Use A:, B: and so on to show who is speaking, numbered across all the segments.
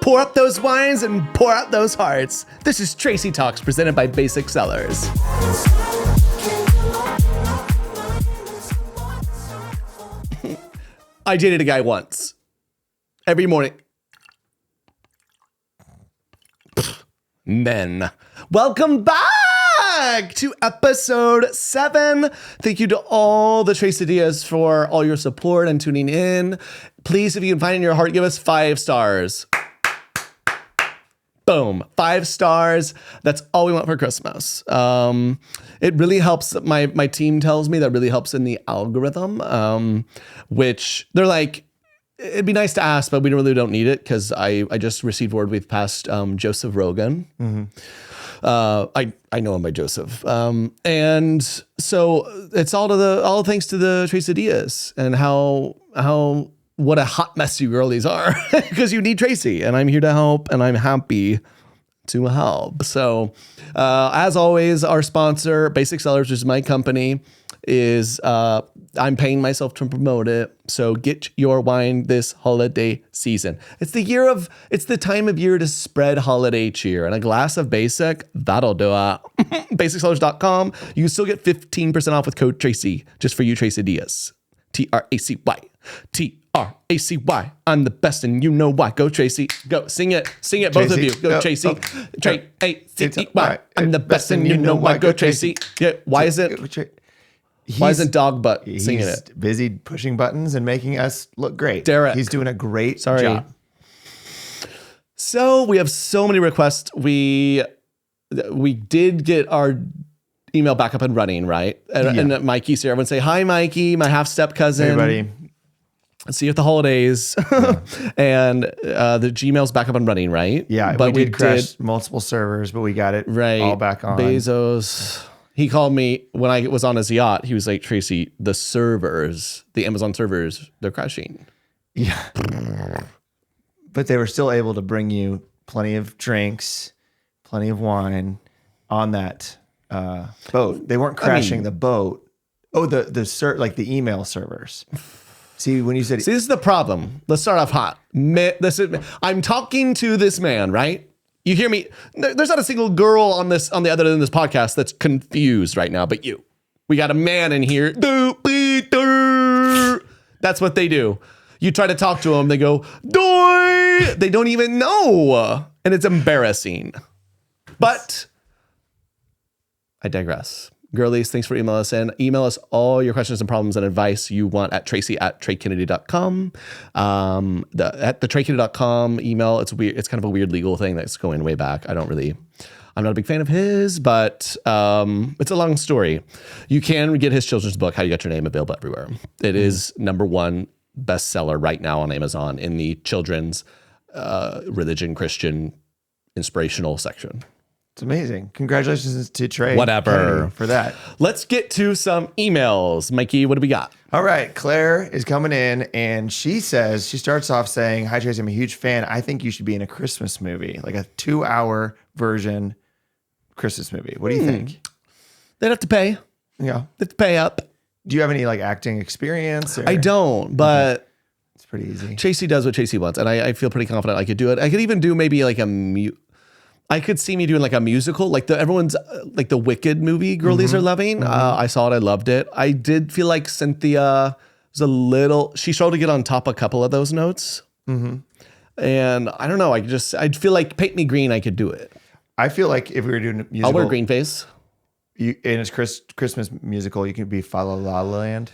A: Pour up those wines and pour out those hearts. This is Tracy Talks, presented by Basic Sellers. I dated a guy once. Every morning. Men. Welcome back to episode 7. Thank you to all the Tracy for all your support and tuning in. Please, if you can find it in your heart, give us 5 stars. Boom. 5 stars. That's all we want for Christmas. It really helps. My team tells me that really helps in the algorithm, which they're like, it'd be nice to ask, but we really don't need it because I just received word we've passed Joseph Rogan. Mm-hmm. I know him by Joseph. And so it's all thanks to the Tracy and what a hot mess you girlies are because you need Tracy and I'm here to help and I'm happy to help. So, as always, our sponsor, Basic Sellers, which is my company, is I'm paying myself to promote it. So get your wine this holiday season. It's the time of year to spread holiday cheer, and a glass of Basic, that'll do it. BasicSellers.com. You can still get 15% off with code Tracy, just for you, Tracy Diaz. Tracy. Tracy. I'm the best and you know why. Go Tracy. Go. Sing it,
B: Tracy,
A: both of you. Go Tracy. Tracy. I'm the best and you know why. Go Tracy. Yeah. Why isn't Dog Butt singing it?
B: He's busy pushing buttons and making us look great.
A: Derek.
B: He's doing a great job.
A: So we have so many requests. We did get our email back up and running, right? And Mikey's here. Everyone say, hi, Mikey, my half-step cousin.
B: Hey, buddy.
A: See you at the holidays. Yeah. And the Gmail's back up and running, right?
B: Yeah, but we did crash multiple servers, but we got it all back on.
A: Bezos. He called me when I was on his yacht. He was like, Tracy, the Amazon servers, they're crashing.
B: Yeah. But they were still able to bring you plenty of drinks, plenty of wine on that boat. They weren't crashing the boat. Oh, the email servers. See, when you said...
A: See, this is the problem. Let's start off hot. I'm talking to this man, right? You hear me? There's not a single girl on the other end of this podcast that's confused right now, but you. We got a man in here. That's what they do. You try to talk to them, they go, doy! They don't even know. And it's embarrassing. But I digress. Girlies, thanks for emailing us in. Email us all your questions and problems and advice you want at tracy@traykennedy.com. At the traykennedy.com email, it's weird. It's kind of a weird legal thing that's going way back. I'm not a big fan of his, but it's a long story. You can get his children's book, How You Got Your Name, available everywhere. It is #1 bestseller right now on Amazon in the children's religion, Christian, inspirational section.
B: It's amazing. Congratulations to Trey.
A: Whatever.
B: For that.
A: Let's get to some emails. Mikey, what do we got?
B: All right. Claire is coming in and she starts off saying, hi, Tracy, I'm a huge fan. I think you should be in a Christmas movie, like a 2-hour version Christmas movie. What do you think?
A: They'd have to pay.
B: Yeah.
A: They'd have to pay up.
B: Do you have any acting experience?
A: I don't, but
B: it's pretty easy.
A: Tracy does what Tracy wants. And I feel pretty confident I could do it. I could even do maybe I could see me doing like a musical, like everyone's like the Wicked movie girlies are loving. I saw it. I loved it. I did feel like Cynthia was she struggled to get on top a couple of those notes. Mm-hmm. And I don't know. I'd feel like Paint Me Green. I could do it.
B: I feel like if we were doing a musical.
A: I'll wear green face.
B: In his Christmas musical, you could be Follow La La Land.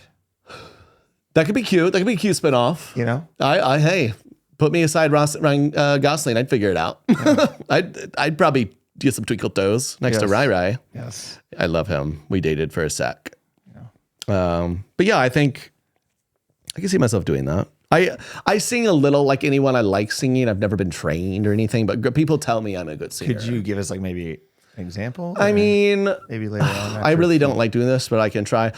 A: That could be cute. That could be a cute spinoff.
B: You know?
A: Hey. Put me aside, Ryan Gosling. I'd figure it out. Yeah. I'd probably get some twinkle toes next to Rai Rai.
B: Yes,
A: I love him. We dated for a sec. Yeah. But yeah, I think I can see myself doing that. I sing a little like anyone. I like singing. I've never been trained or anything, but people tell me I'm a good singer.
B: Could you give us maybe an example?
A: I mean,
B: maybe later on.
A: I really don't like doing this, but I can try.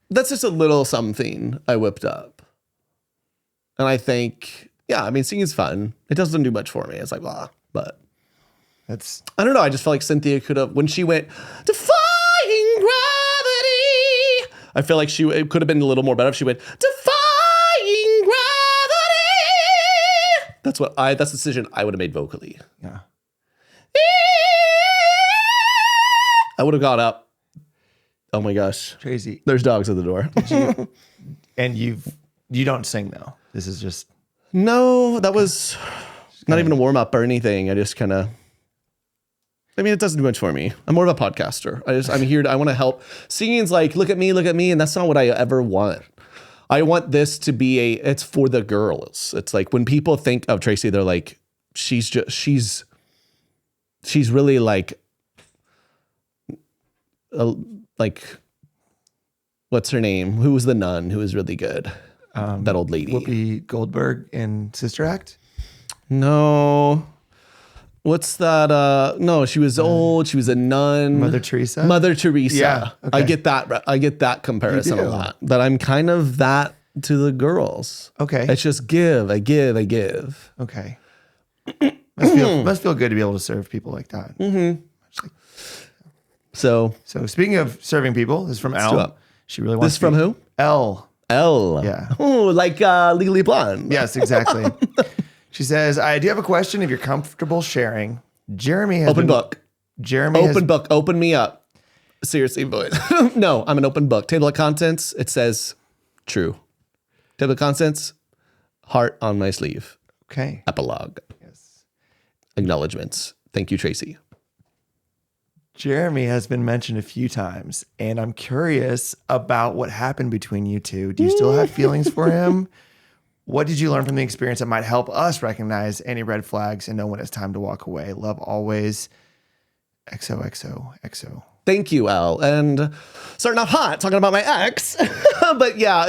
A: That's just a little something I whipped up. And I think, singing's fun. It doesn't do much for me. It's like, blah, but I don't know. I just felt like Cynthia could have, when she went, defying gravity, I feel like it could have been a little more better if she went defying gravity. That's the decision I would have made vocally.
B: Yeah.
A: I would have got up. Oh my gosh.
B: Tracy.
A: There's dogs at the door.
B: And you don't sing though. This is just.
A: No, that was not even a warm up or anything. I just kind of. I mean, it doesn't do much for me. I'm more of a podcaster. I'm here. I want to help. Singing's like, look at me, and that's not what I ever want. I want this to be it's for the girls. It's like when people think of Tracy, they're like, she's really like what's her name? Who was the nun who was really good? That old lady.
B: Whoopi Goldberg in Sister Act?
A: No. What's that? No, she was old. She was a nun.
B: Mother Teresa?
A: Mother Teresa.
B: Yeah. Okay.
A: I get that comparison a lot. But I'm kind of that to the girls.
B: Okay.
A: It's just give. I give.
B: Okay. Must feel good to be able to serve people like that.
A: Mm-hmm. So
B: speaking of serving people, this is from Elle. She really wants
A: this from who?
B: Elle.
A: Elle.
B: Yeah.
A: Oh, like Legally Blonde.
B: Yes, exactly. She says, I do have a question if you're comfortable sharing. Jeremy has
A: open book.
B: Book.
A: Open me up. Seriously, boys. No, I'm an open book. Table of contents. It says true. Table of contents. Heart on my sleeve.
B: Okay.
A: Epilogue.
B: Yes.
A: Acknowledgements. Thank you, Tracy.
B: Jeremy has been mentioned a few times, and I'm curious about what happened between you two. Do you still have feelings for him? What did you learn from the experience that might help us recognize any red flags and know when it's time to walk away? Love always. XOXOXO.
A: Thank you, Elle. And starting off hot, talking about my ex. But yeah,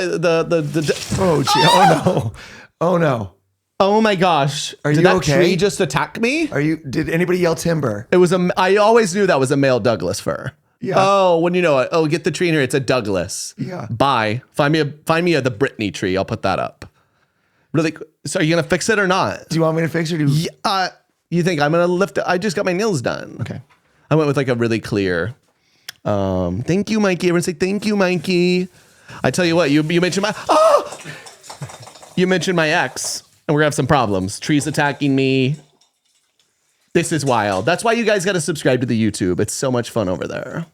B: Oh no.
A: Oh my gosh.
B: Did
A: that
B: okay?
A: tree just attack me?
B: Did anybody yell timber?
A: It was I always knew that was a male Douglas fir.
B: Yeah.
A: Oh, when you know it. Oh, get the tree in here. It's a Douglas.
B: Yeah.
A: Bye. Find me the Brittany tree. I'll put that up. Really? So are you going to fix it or not?
B: Do you want me to fix it?
A: You think I'm going to lift it? I just got my nails done.
B: Okay.
A: I went with like a really clear, thank you, Mikey. Everyone say, thank you, Mikey. I tell you what, you mentioned you mentioned my ex. And we're gonna have some problems. Trees attacking me. This is wild. That's why you guys gotta subscribe to the YouTube. It's so much fun over there.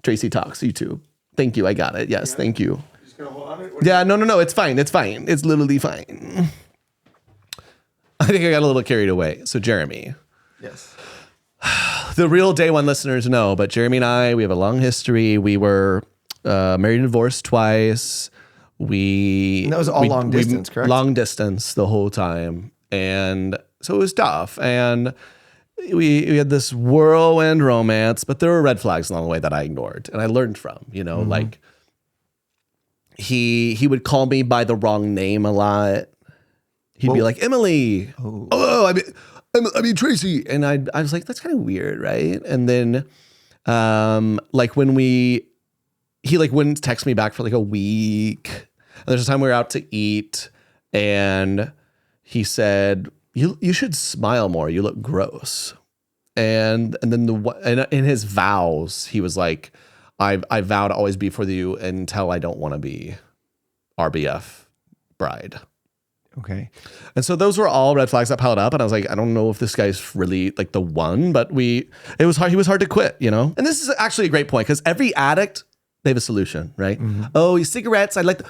A: Tracy Talks, YouTube. Thank you, I got it. Yes, thank you. You're just gonna hold on it? Yeah, no, it's fine. It's fine. It's literally fine. I think I got a little carried away. So Jeremy.
B: Yes.
A: The real day one listeners know, but Jeremy and I, we have a long history. We were married and divorced twice.
B: And that was all long distance, correct?
A: Long distance the whole time. And so it was tough. And we had this whirlwind romance, but there were red flags along the way that I ignored and I learned from, like he would call me by the wrong name a lot. He'd be like, Emily. Oh, I mean Tracy. And I was like, that's kind of weird, right? And then he wouldn't text me back for like a week. And there's a time we were out to eat and he said, you should smile more. You look gross. And then in his vows, he was like, I vow to always be for you until I don't want to be RBF bride.
B: Okay.
A: And so those were all red flags that piled up. And I was like, I don't know if this guy's really like the one, but it was hard. He was hard to quit, And this is actually a great point because every addict, they have a solution, right? Mm-hmm. Oh, cigarettes. I like the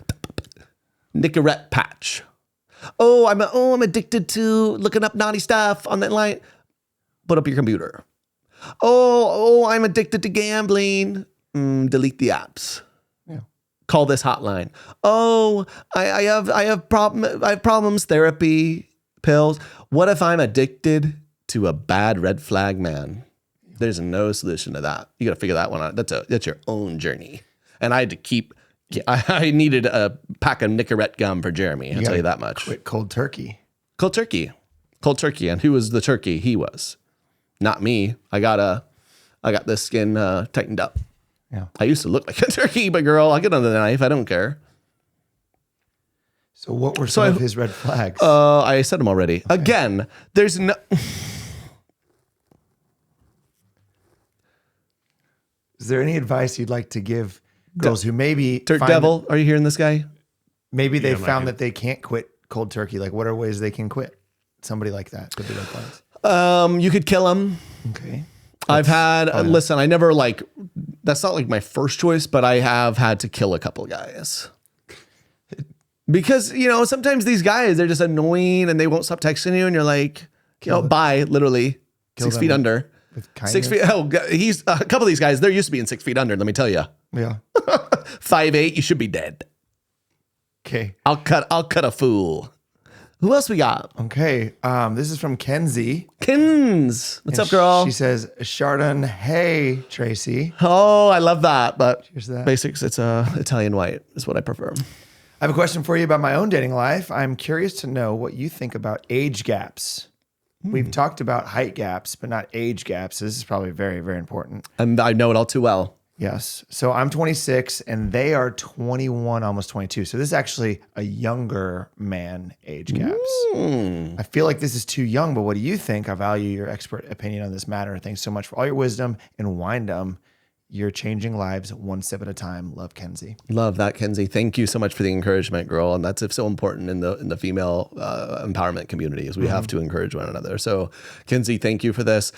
A: Nicorette patch. Oh, I'm addicted to looking up naughty stuff on that line. Put up your computer. Oh, I'm addicted to gambling. Delete the apps.
B: Yeah.
A: Call this hotline. Oh, I have problems. Therapy, pills. What if I'm addicted to a bad red flag man? There's no solution to that. You got to figure that one out. That's your own journey. And I had to I needed a pack of Nicorette gum for Jeremy. I'll tell you that much.
B: Quit cold turkey.
A: Cold turkey. And who was the turkey? He was. Not me. I got this skin tightened up.
B: Yeah.
A: I used to look like a turkey, but girl, I'll get under the knife. I don't care.
B: So what were some of his red flags?
A: I said them already. Okay. Again, there's no...
B: Is there any advice you'd like to give girls who maybe
A: Turk
B: find
A: Devil, are you hearing this guy?
B: maybe they
C: Yeah,
B: found
C: Mikey.
B: that they can't quit cold turkey. Like, what are ways they can quit? Somebody like that could be red flags.
A: You could kill him.
B: Okay.
A: I've had, listen, I never that's not like my first choice, but I have had to kill a couple guys. Because, sometimes these guys, they're just annoying and they won't stop texting you and you're like, bye, literally. 6 feet under.
B: With kindness.
A: 6 feet. Oh, he's a couple of these guys, they're used to being 6 feet under, let me tell you.
B: Yeah.
A: 5'8", you should be dead.
B: Okay.
A: I'll cut a fool. Who else we got?
B: Okay. This is from Kenzie.
A: Kins. What's up, girl?
B: She says, Chardon, hey, Tracy.
A: Oh, I love that. But
B: Here's that.
A: basics, it's Italian white is what I prefer.
B: I have a question for you about my own dating life. I'm curious to know what you think about age gaps. We've talked about height gaps, but not age gaps. This is probably very, very important.
A: And I know it all too well.
B: Yes. So I'm 26 and they are 21, almost 22. So this is actually a younger man age gaps. I feel like this is too young, but what do you think? I value your expert opinion on this matter. Thanks so much for all your wisdom and windom. You're changing lives one step at a time. Love, Kenzie.
A: Love that, Kenzie. Thank you so much for the encouragement, girl. And that's so important in the female empowerment community is we have to encourage one another. So, Kenzie, thank you for this.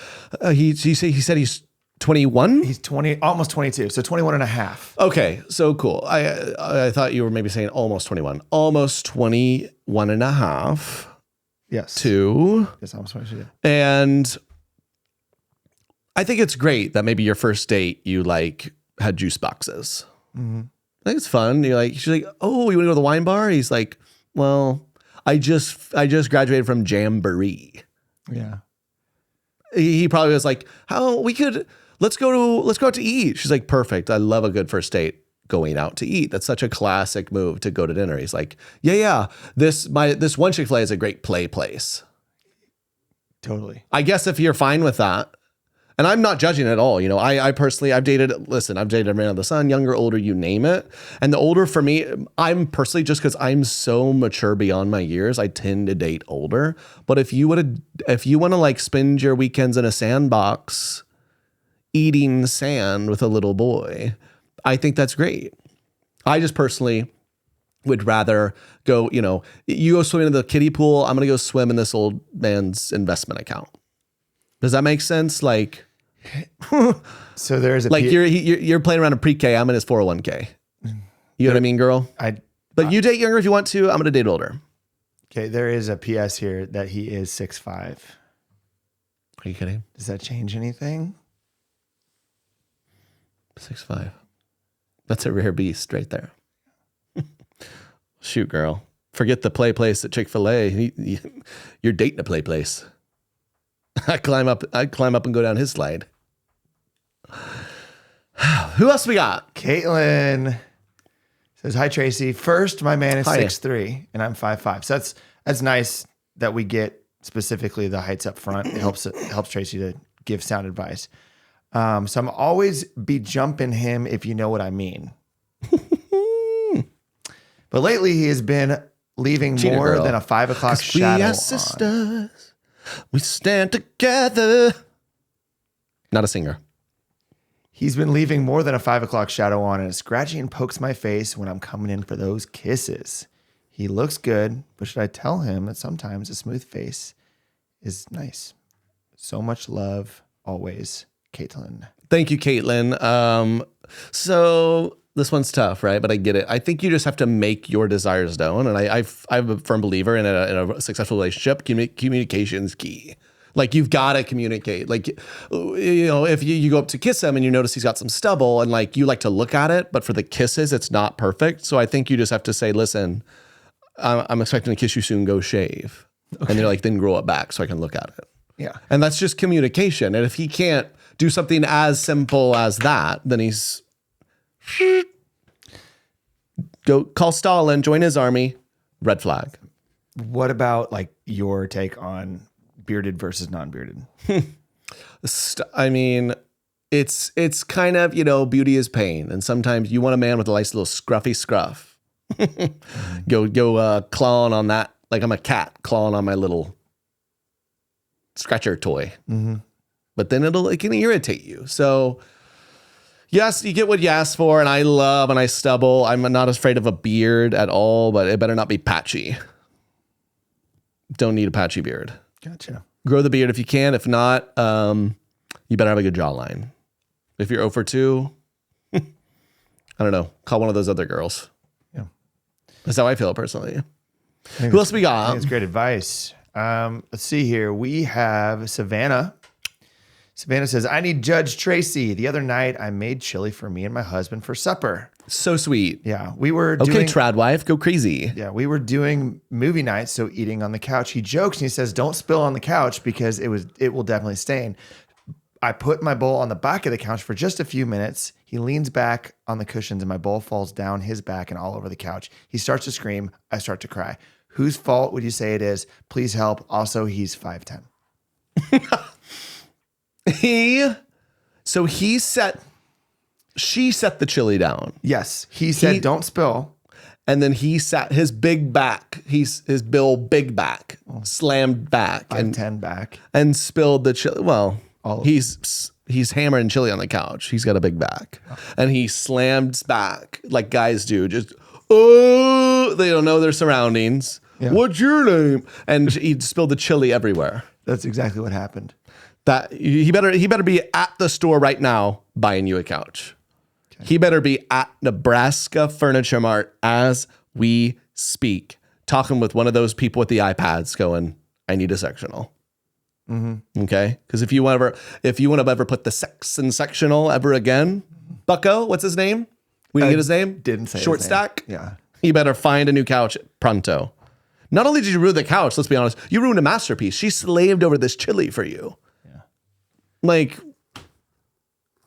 A: He said he's 21?
B: He's 20, almost 22. So 21 and a half.
A: Okay, so cool. I thought you were maybe saying almost 21. Almost 21 and a half.
B: Yes.
A: Two.
B: Yes, almost 22.
A: And I think it's great that maybe your first date you had juice boxes. I think it's fun. She's like, oh, you want to go to the wine bar? He's like, well, I just graduated from Jamboree.
B: Yeah.
A: He probably was like, let's go out to eat. She's like, perfect. I love a good first date. Going out to eat. That's such a classic move to go to dinner. He's like, yeah. This one Chick-fil-A is a great play place.
B: Totally.
A: I guess if you're fine with that. And I'm not judging at all. I personally, I've dated a man of the sun, younger, older, you name it. And the older for me, I'm personally, just because I'm so mature beyond my years, I tend to date older. But if you want to spend your weekends in a sandbox eating sand with a little boy, I think that's great. I just personally would rather go, you go swimming in the kiddie pool. I'm going to go swim in this old man's investment account. Does that make sense?
B: So there's a
A: you're playing around a pre-K. I'm in his 401k. You know what I mean, girl? But you date younger if you want to. I'm going to date older.
B: Okay, there is a PS here that he is 6'5".
A: Are you kidding?
B: Does that change anything?
A: 6'5". That's a rare beast right there. Shoot, girl. Forget the play place at Chick-fil-A. You're dating a play place. I climb up and go down his slide. Who else we got?
B: Caitlin says, hi, Tracy. First, my man is
A: Hi.
B: 6'3", and I'm 5'5". So that's nice that we get specifically the heights up front. It helps Tracy to give sound advice. So I'm always be jumping him if you know what I mean. But lately he has been leaving
A: Cheater
B: more
A: girl.
B: than a 5 o'clock shadow
A: We are
B: on.
A: sisters. We stand together. Not a singer.
B: He's been leaving more than a 5 o'clock shadow on, and it scratches and pokes my face when I'm coming in for those kisses. He looks good, but should I tell him that sometimes a smooth face is nice? So much love, always, Caitlin.
A: Thank you, Caitlin. So this one's tough, right? But I get it. I think you just have to make your desires known. And I'm a firm believer in a successful relationship. Communication's key. You've got to communicate. If you go up to kiss him and you notice he's got some stubble and you like to look at it, but for the kisses, it's not perfect. So I think you just have to say, listen, I'm expecting to kiss you soon. Go shave. Okay. And they're like, then grow it back so I can look at it.
B: Yeah.
A: And that's just communication. And if he can't do something as simple as that, then he's go call Stalin, join his army, red flag.
B: What about your take on bearded versus non-bearded?
A: I mean, it's kind of, beauty is pain. And sometimes you want a man with a nice little scruffy scruff. Go clawing on that. I'm a cat clawing on my little scratcher toy. Mm-hmm. But then it can irritate you. So Yes, you get what you ask for, and I love and I stubble. I'm not afraid of a beard at all, but it better not be patchy. Don't need a patchy beard.
B: Gotcha.
A: Grow the beard if you can. If not, you better have a good jawline. If you're 0 for 2, I don't know. Call one of those other girls.
B: Yeah.
A: That's how I feel personally. Who else we
B: I
A: got?
B: think it's great advice. Let's see here. We have Savannah. Savannah says, I need Judge Tracy. The other night, I made chili for me and my husband for supper.
A: So sweet.
B: Yeah, we were
A: Okay,
B: doing...
A: trad wife, go crazy.
B: Yeah, we were doing movie nights, so eating on the couch. He jokes and he says, don't spill on the couch because it will definitely stain. I put my bowl on the back of the couch for just a few minutes. He leans back on the cushions and my bowl falls down his back and all over the couch. He starts to scream. I start to cry. Whose fault would you say it is? Please help. Also, he's 5'10".
A: She set the chili down.
B: Yes. He said, don't spill.
A: And then he sat his big back, his bill big back, slammed back
B: 5'10" back.
A: and spilled the chili. Well, he's hammering chili on the couch. He's got a big back. And he slammed back like guys do. Just, they don't know their surroundings. Yeah. What's your name? And he spilled the chili everywhere.
B: That's exactly what happened.
A: That he better be at the store right now buying you a couch. Okay. He better be at Nebraska Furniture Mart as we speak, talking with one of those people with the iPads going, I need a sectional. Mm-hmm. Okay. Because if you want to ever put the sex in sectional ever again, Bucko, what's his name? We didn't get his name?
B: Didn't say
A: Short
B: his
A: stack?
B: Name. Yeah.
A: You better find a new couch pronto. Not only did you ruin the couch, let's be honest, you ruined a masterpiece. She slaved over this chili for you. Yeah. Like,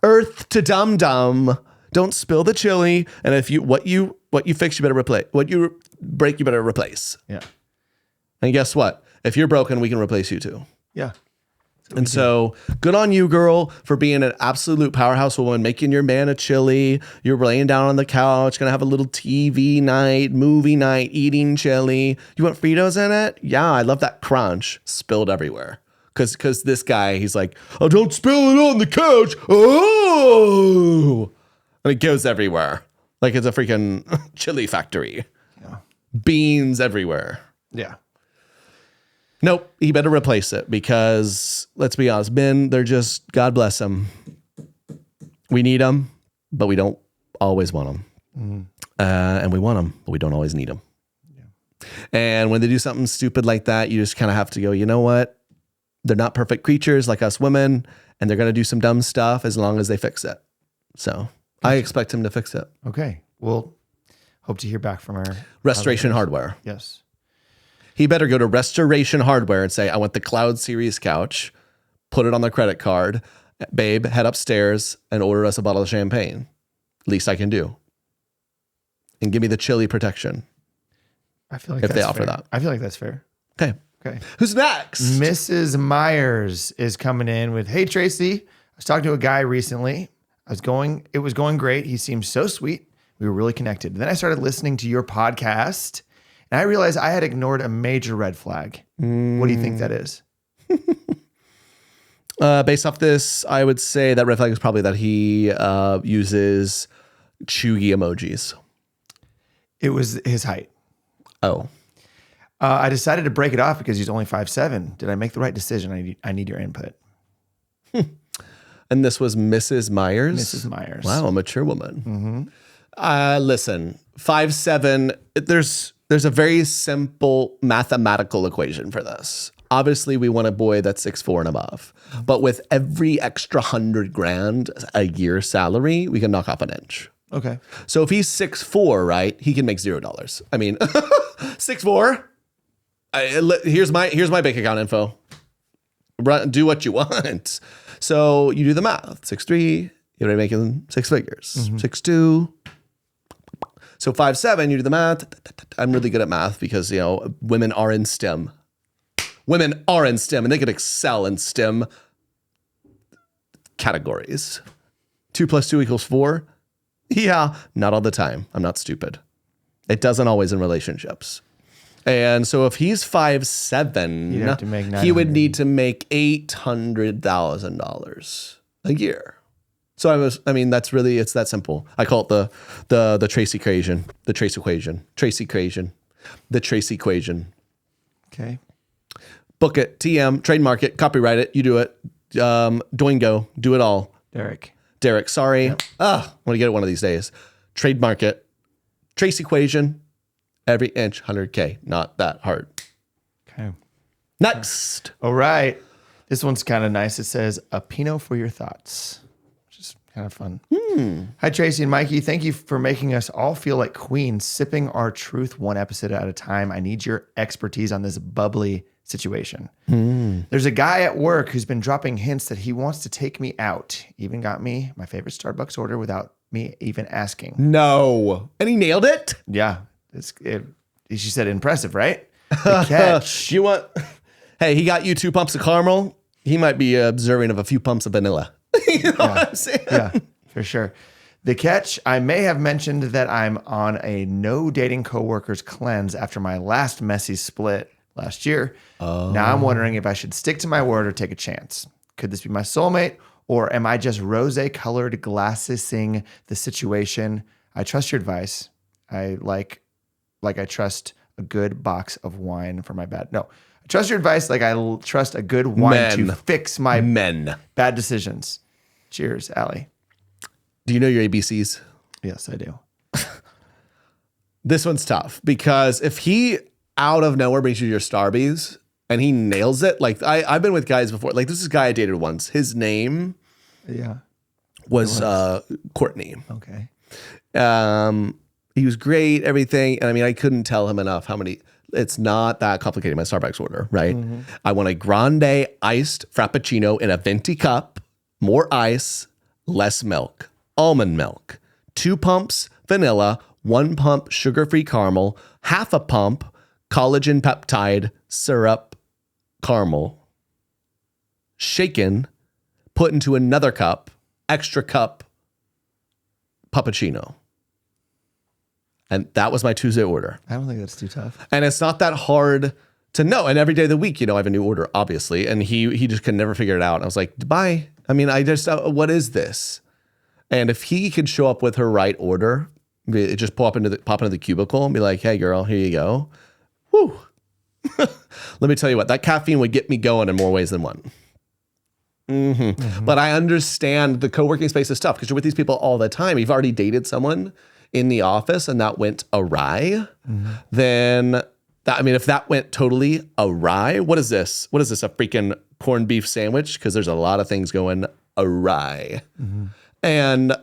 A: earth to dum-dum. Don't spill the chili. And if what you fix, you better replace. What you break, you better replace.
B: Yeah.
A: And guess what? If you're broken, we can replace you too.
B: Yeah.
A: And so good on you, girl, for being an absolute powerhouse woman, making your man a chili. You're laying down on the couch, going to have a little TV night, movie night, eating chili. You want Fritos in it? Yeah, I love that crunch. Spilled everywhere. Because this guy, he's like, oh, don't spill it on the couch. Oh! And it goes everywhere. Like it's a freaking chili factory.
B: Yeah.
A: Beans everywhere.
B: Yeah.
A: Nope, he better replace it because, let's be honest, men, they're just, God bless them. We need them, but we don't always want them. Mm-hmm. And we want them, but we don't always need them. Yeah. And when they do something stupid like that, you just kind of have to go, you know what? They're not perfect creatures like us women, and they're going to do some dumb stuff as long as they fix it. So I expect him to fix it.
B: Okay. We'll hope to hear back from our
A: Restoration Hardware.
B: Yes.
A: He better go to Restoration Hardware and say, I want the Cloud Series couch, put it on the credit card. Babe, head upstairs and order us a bottle of champagne. Least I can do. And give me the chili protection.
B: I feel like
A: if
B: that's
A: they offer
B: fair.
A: that.
B: I feel like that's fair.
A: Okay.
B: Okay.
A: Who's next?
B: Mrs. Myers is coming in with, hey, Tracy, I was talking to a guy recently. It was going great. He seemed so sweet. We were really connected. Then I started listening to your podcast. And I realized I had ignored a major red flag. What do you think that is?
A: Based off this, I would say that red flag is probably that he uses chuggy emojis.
B: It was his height.
A: Oh.
B: I decided to break it off because he's only 5'7". Did I make the right decision? I need your input.
A: And this was Mrs. Myers?
B: Mrs. Myers.
A: Wow, a mature woman. Mm-hmm. Listen, 5'7", there's a very simple mathematical equation for this. Obviously, we want a boy that's 6'4" and above. But with every extra $100,000 a year salary, we can knock off an inch.
B: Okay.
A: So if he's 6'4", right, he can make $0. I mean, 6'4". Here's my bank account info. Do what you want. So you do the math. 6'3", you're already making six figures. Mm-hmm. 6'2". So 5'7", you do the math. I'm really good at math because, women are in STEM. Women are in STEM and they can excel in STEM categories. 2 + 2 = 4. Yeah, not all the time. I'm not stupid. It doesn't always in relationships. And so if he's 5'7", he would need to make $800,000 a year. I mean, it's that simple. I call it the Tracy equation, the Tracy equation, the Tracy equation.
B: Okay.
A: Book it, TM, trademark it, copyright it. You do it. Doingo, do it all. Derek, sorry. Yep. I want to get it one of these days. Trademark it. Trace equation, every inch, 100K. Not that hard.
B: Okay.
A: Next.
B: All right. This one's kind of nice. It says, a Pinot for your thoughts, which is kind of fun. Hi, Tracy and Mikey. Thank you for making us all feel like queens, sipping our truth one episode at a time. I need your expertise on this bubbly situation. There's a guy at work who's been dropping hints that he wants to take me out. Even got me my favorite Starbucks order without me even asking.
A: No. And he nailed it?
B: Yeah. She said impressive, right? The catch.
A: Hey, he got you 2 pumps of caramel. He might be observing of a few pumps of vanilla. You know what I'm saying?
B: Yeah, for sure. The catch, I may have mentioned that I'm on a no dating coworkers cleanse after my last messy split last year. Now I'm wondering if I should stick to my word or take a chance. Could this be my soulmate, or am I just rose-colored glassesing the situation? I trust your advice. I like I trust a good box of wine for my bad. No, I trust your advice like I trust a good wine to fix my bad decisions. Cheers, Allie.
A: Do you know your ABCs?
B: Yes, I do.
A: This one's tough because if he out of nowhere brings you your Starbies and he nails it, like I've been with guys before. Like this is a guy I dated once. His name was Courtney.
B: Okay.
A: He was great, everything. And I mean, I couldn't tell him enough how many. It's not that complicated, my Starbucks order, right? I want a grande iced frappuccino in a venti cup, more ice, less milk, almond milk, 2 pumps vanilla, 1 pump sugar-free caramel, half a pump collagen peptide syrup caramel, shaken, put into another cup, extra cup puppuccino. And that was my Tuesday order.
B: I don't think that's too tough.
A: And it's not that hard to know. And every day of the week, I have a new order, obviously. And he just could never figure it out. And I was like, bye. I mean, I just, what is this? And if he could show up with her right order, just pop into the cubicle and be like, hey, girl, here you go. Whew. Let me tell you what, that caffeine would get me going in more ways than one. But I understand the co-working space is tough because you're with these people all the time. You've already dated someone in the office and that went awry, then if that went totally awry, what is this? What is this, a freaking corned beef sandwich? Because there's a lot of things going awry. And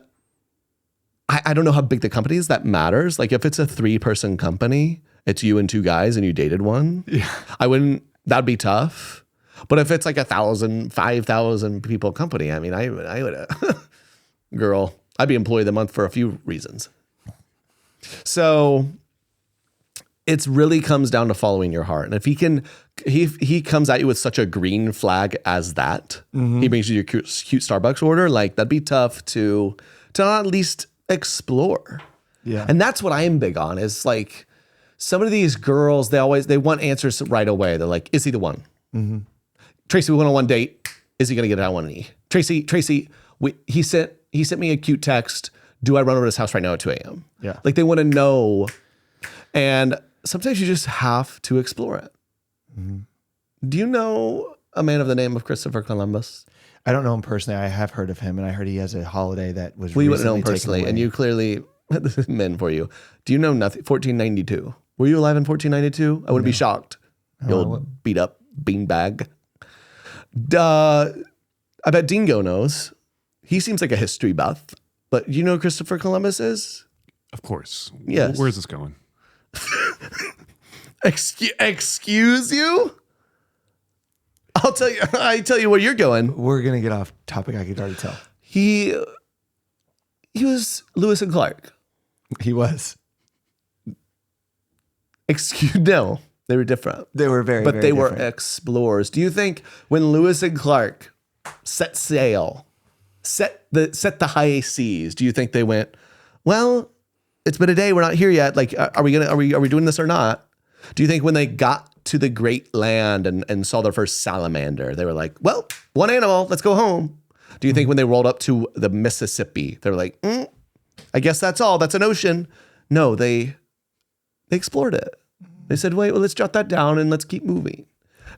A: I don't know how big the company is. That matters. Like if it's a 3-person company, it's you and 2 guys and you dated one. Yeah. That'd be tough. But if it's like 1,000, 5,000 people company, I mean, I would, girl, I'd be employee of the month for a few reasons. So it really comes down to following your heart. And if he comes at you with such a green flag as that, he brings you your cute Starbucks order, like that'd be tough to at least explore. Yeah. And that's what I'm big on is like some of these girls, they want answers right away. They're like, is he the one? Tracy, we went on one date. Is he going to get it? I want to eat. Tracy, he sent me a cute text. Do I run over to his house right now at 2 a.m.? Yeah. Like they want to know. And sometimes you just have to explore it. Do you know a man of the name of Christopher Columbus?
B: I don't know him personally. I have heard of him, and I heard he has a holiday that was
A: you wouldn't know him personally, and you clearly, this is men for you. Do you know nothing? 1492. Were you alive in 1492? I wouldn't be shocked. You old beat up beanbag. I bet Dingo knows. He seems like a history buff. But you know who Christopher Columbus is?
C: Of course.
A: Yes.
C: Where's this going?
A: Excuse you? I tell you where you're going.
B: We're gonna get off topic. I could already tell.
A: He was Lewis and Clark.
B: He was.
A: No, they were different.
B: They were very,
A: but
B: very
A: they
B: different.
A: were explorers. Do you think when Lewis and Clark set sail, set the high seas, do you think they went, well, it's been a day, we're not here yet. Like, are we doing this or not? Do you think when they got to the great land and saw their first salamander, they were like, well, one animal, let's go home? Do you think when they rolled up to the Mississippi, they're like, I guess that's all. That's an ocean. No, they explored it. They said, wait, well, let's jot that down and let's keep moving.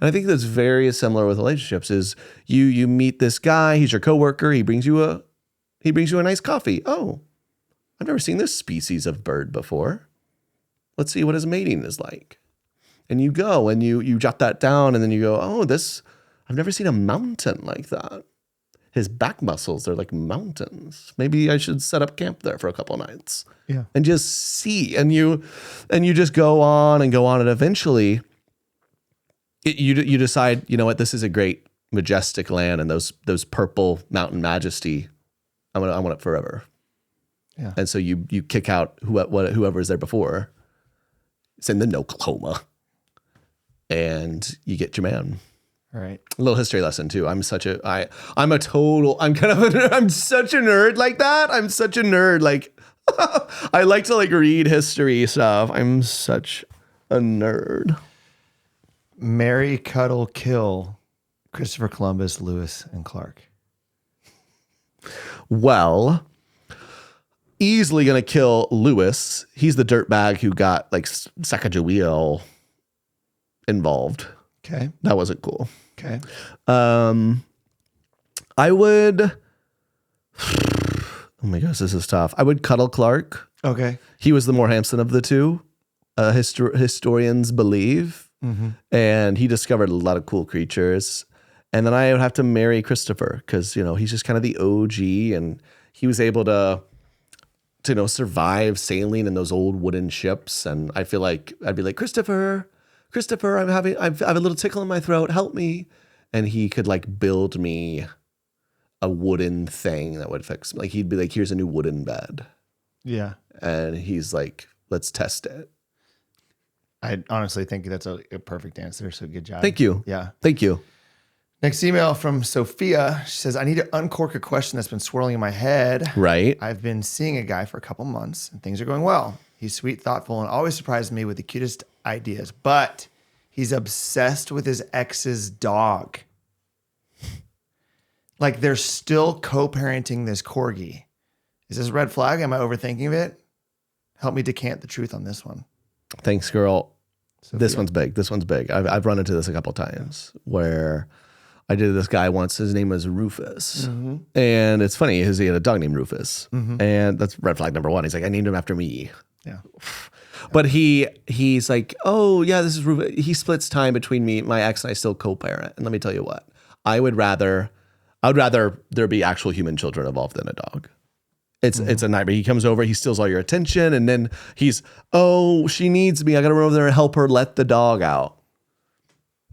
A: And I think that's very similar with relationships is you meet this guy, he's your coworker, he brings you a nice coffee. Oh, I've never seen this species of bird before. Let's see what his mating is like. And you go and you jot that down and then you go, oh, I've never seen a mountain like that. His back muscles are like mountains. Maybe I should set up camp there for a couple of nights.
B: Yeah.
A: And just see. And you just go on and eventually you decide, you know what, this is a great majestic land and those purple mountain majesty. I want it forever.
B: Yeah.
A: And so you kick out whoever's there before. Send them to Oklahoma. And you get your man.
B: Right.
A: A little history lesson too. I'm such a nerd like that. I'm such a nerd. Like I like to like read history stuff. I'm such a nerd.
B: Marry, cuddle, kill Christopher Columbus, Lewis, and Clark.
A: Well, easily gonna kill Lewis. He's the dirtbag who got like Sacagawea involved.
B: Okay.
A: That wasn't cool.
B: Okay.
A: I would. Oh my gosh, this is tough. I would cuddle Clark.
B: Okay.
A: He was the more handsome of the two. Historians believe, and he discovered a lot of cool creatures. And then I would have to marry Christopher because he's just kind of the OG, and he was able to survive sailing in those old wooden ships. And I feel like I'd be like, Christopher, I have a little tickle in my throat. Help me. And he could like build me a wooden thing that would fix. Like he'd be like, here's a new wooden bed.
B: Yeah.
A: And he's like, let's test it.
B: I honestly think that's a perfect answer. So good job.
A: Thank you.
B: Yeah.
A: Thank you.
B: Next email from Sophia. She says, I need to uncork a question that's been swirling in my head.
A: Right.
B: I've been seeing a guy for a couple months and things are going well. He's sweet, thoughtful, and always surprises me with the cutest ideas, but he's obsessed with his ex's dog. Like they're still co-parenting this corgi. Is this a red flag? Am I overthinking it? Help me decant the truth on this one.
A: Thanks, girl.
B: Sophia.
A: This one's big. I've run into this a couple of times where I did this guy once. His name was Rufus. And it's funny because he had a dog named Rufus. And that's red flag number one. He's like, I named him after me.
B: Yeah.
A: But he's like, oh yeah, this is Rufus. He splits time between me, my ex, and I still co-parent. And let me tell you what, I would rather there be actual human children involved than a dog. It's a nightmare. He comes over, he steals all your attention, and then she needs me. I got to run over there and help her let the dog out.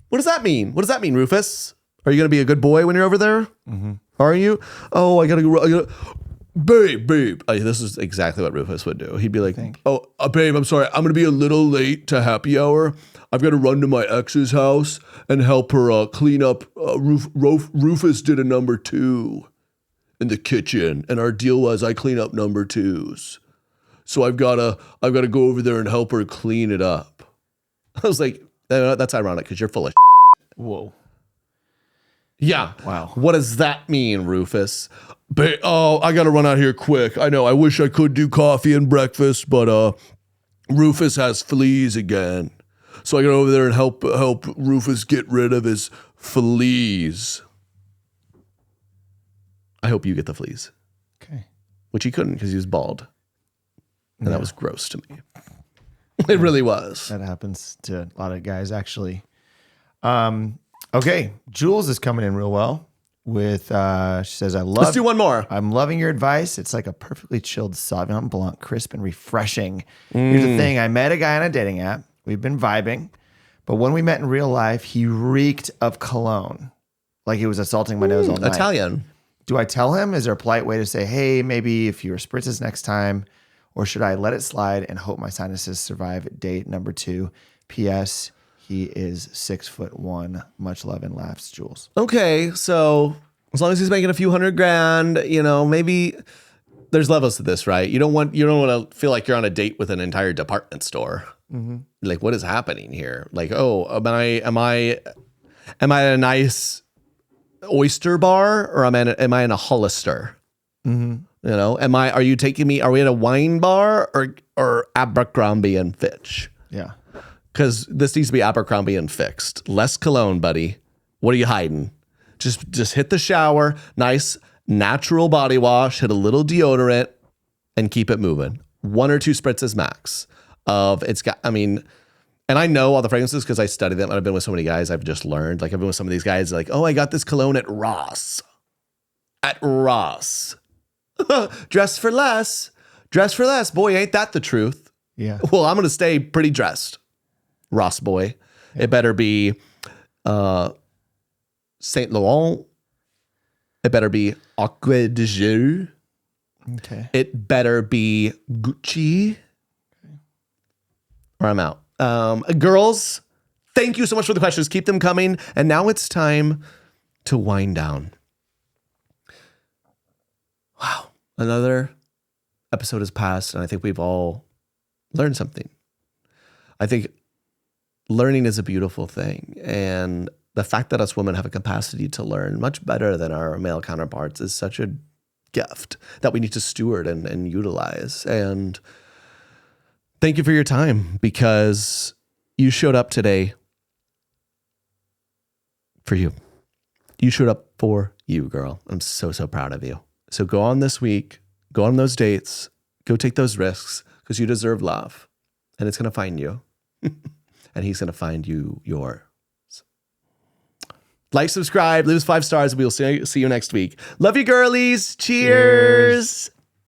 A: What does that mean? What does that mean, Rufus? Are you going to be a good boy when you're over there? Are you? Oh, I got to go. Babe. This is exactly what Rufus would do. He'd be like, oh, babe, I'm sorry. I'm going to be a little late to happy hour. I've got to run to my ex's house and help her clean up. Rufus did a number 2 in the kitchen, and our deal was I clean up number 2s. So I've got to go over there and help her clean it up. I was like, that's ironic because you're full of
B: Whoa.
A: Yeah.
B: Wow.
A: What does that mean, Rufus? I got to run out here quick. I know. I wish I could do coffee and breakfast, but Rufus has fleas again. So I got over there and help Rufus get rid of his fleas. I hope you get the fleas.
B: Okay.
A: Which he couldn't because he was bald. And that was gross to me. It really was.
B: That happens to a lot of guys, actually. Okay. Jules is coming in real well with, she says,
A: Let's do one more.
B: I'm loving your advice. It's like a perfectly chilled Sauvignon Blanc, crisp and refreshing. Here's the thing. I met a guy on a dating app. We've been vibing. But when we met in real life, he reeked of cologne. Like he was assaulting my nose all night.
A: Italian.
B: Do I tell him? Is there a polite way to say, hey, maybe if you spritz this next time? Or should I let it slide and hope my sinuses survive date number 2? P.S. He is 6'1". Much love and laughs, Jules.
A: Okay, so as long as he's making a few $100,000, maybe there's levels to this, right? You don't want to feel like you're on a date with an entire department store. Like, what is happening here? Like, oh, am I a nice oyster bar or am I in a Hollister? You know, are you taking me, are we at a wine bar or Abercrombie and Fitch?
B: Yeah.
A: Because this needs to be Abercrombie and fixed. Less cologne, buddy. What are you hiding? Just hit the shower, nice natural body wash, hit a little deodorant, and keep it moving. 1 or 2 spritzes max. And I know all the fragrances because I study them. I've been with so many guys. I've just learned. Like I've been with some of these guys. Like, oh, I got this cologne at Ross. At Ross. Dress for less. Dress for less. Boy, ain't that the truth?
B: Yeah.
A: Well, I'm gonna stay pretty dressed. Ross boy. Yeah. It better be Saint Laurent. It better be Acqua di Giu.
B: Okay.
A: It better be Gucci. Okay. Or I'm out. Girls, thank you so much for the questions. Keep them coming. And now it's time to wind down. Wow. Another episode has passed, and I think we've all learned something. I think learning is a beautiful thing. And the fact that us women have a capacity to learn much better than our male counterparts is such a gift that we need to steward and utilize. And thank you for your time, because you showed up today for you. You showed up for you, girl. I'm so, so proud of you. So go on this week, go on those dates, go take those risks, because you deserve love. And it's going to find you. And he's going to find you yours. Like, subscribe, leave us 5 stars, and we'll see you next week. Love you, girlies. Cheers.